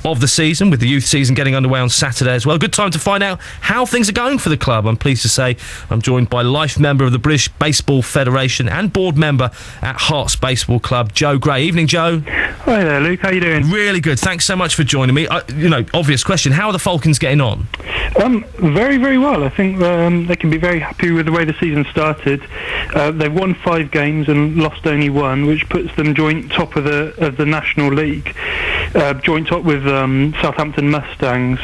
of the season, with the youth season getting underway on Saturday as well. Good time to find out how things are going for the club. I'm pleased to say I'm joined by life member of the British Baseball Federation and board member at Hearts Baseball Club, Joe Gray. Evening, Joe. Hi there, Luke. How you doing? Really good. Thanks so much for joining me. Obvious question. How are the Falcons getting on? Very, very well. I think they can be very happy with the way the season started. They've won 5 games and lost only 1, which puts them joint top of the National League, joint top with Southampton Mustangs,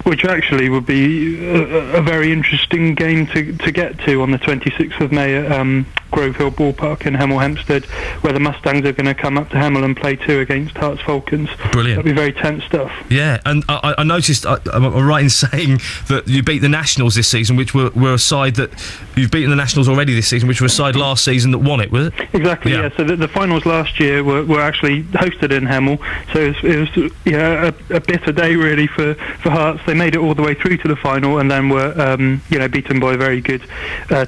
which actually would be a very interesting game to get to on the 26th of May at Grove Hill Ballpark in Hemel Hempstead, where the Mustangs are going to come up to Hemel and play 2 against Hearts Falcons. Brilliant. That'll be very tense stuff. Yeah, and I noticed, I'm right in saying that you beat the Nationals this season, which were a side that you've beaten the Nationals already this season, which were a side last season that won it, was it? Exactly, yeah. So the finals last year were actually hosted in Hemel, so it was a bitter day really for Hearts. They made it all the way through to the final and then were beaten by a very good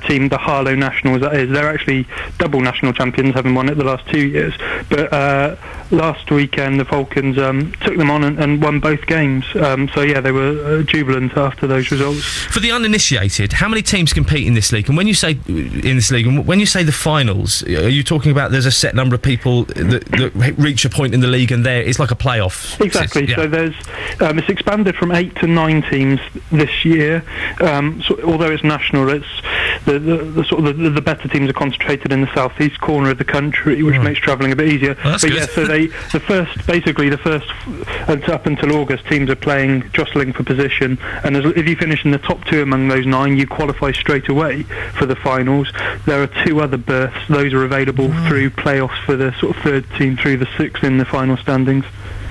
team, the Harlow Nationals, that is. They're actually double national champions, having won it the last 2 years. But last weekend the Falcons took them on and won both games. So yeah, they were jubilant after those results. For the uninitiated, how many teams compete in this league? And when you say the finals, are you talking about there's a set number of people that reach a point in the league and it's like a playoff? Exactly. Yeah. So there's it's expanded from 8 to 9 teams this year. So although it's national, it's the better teams are concentrated in the southeast corner of the country, which makes travelling a bit easier. Well, that's good. Yeah, so the first up until August, teams are playing, jostling for position, and if you finish in the top 2 among those 9, you qualify straight away for the finals. There are 2 other berths; those are available through playoffs for the sort of 3rd team through the 6th in the final standings.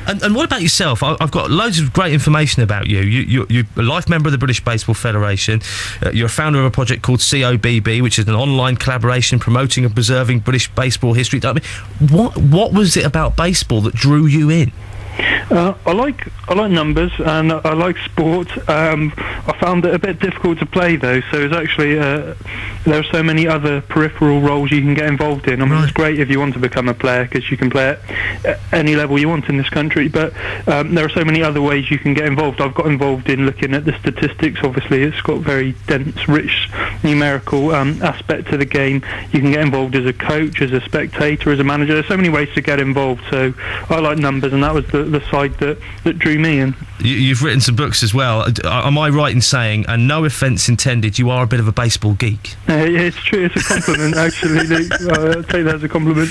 And what about yourself? I've got loads of great information about you. You're a life member of the British Baseball Federation. You're a founder of a project called COBB, which is an online collaboration promoting and preserving British baseball history. What was it about baseball that drew you in? I like numbers and I like sport. I found it a bit difficult to play though, so it's actually there are so many other peripheral roles you can get involved in. I mean, It's great if you want to become a player because you can play at any level you want in this country, but there are so many other ways you can get involved. I've got involved in looking at the statistics. Obviously it's got very dense, rich numerical aspect to the game. You can get involved as a coach, as a spectator, as a manager. There's so many ways to get involved, so I like numbers, and that was the side that drew me in. You've written some books as well. Am I right in saying, and no offence intended, you are a bit of a baseball geek? Yeah, it's true. It's a compliment, actually, Luke. I'll take that as a compliment.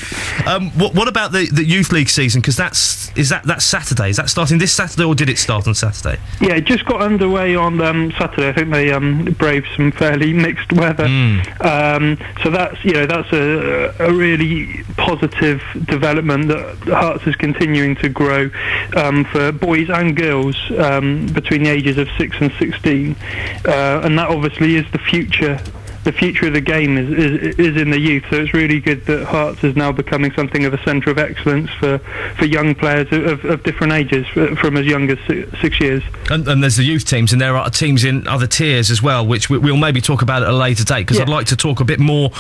What about the youth league season? Because that's Saturday. Is that starting this Saturday, or did it start on Saturday? Yeah, it just got underway on Saturday. I think they braved some fairly mixed weather. So that's a really positive development that Hearts is continuing to grow for boys and girls between the ages of 6 and 16, and that obviously is the future. The future of the game is in the youth, so it's really good that Hearts is now becoming something of a centre of excellence for young players of different ages, from as young as 6 years. And there's the youth teams, and there are teams in other tiers as well, which we'll maybe talk about at a later date, because I'd like to talk a bit more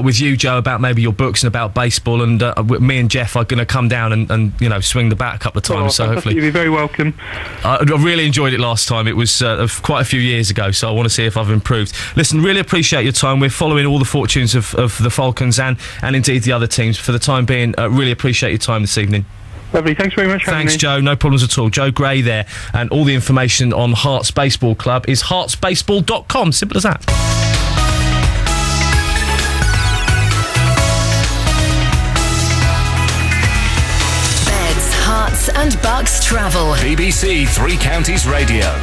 with you, Joe, about maybe your books and about baseball, and me and Jeff are going to come down and swing the bat a couple of times. So hopefully you'll be very welcome. I really enjoyed it last time. It was quite a few years ago, so I want to see if I've improved. Listen, really appreciate your time. We're following all the fortunes of the Falcons and indeed the other teams. For the time being, really appreciate your time this evening. Lovely, thanks very much for having me. Thanks, Joe, no problems at all. Joe Gray there, and all the information on Hearts Baseball Club is heartsbaseball.com, simple as that. Beds, Hearts and Bucks travel. BBC Three Counties Radio.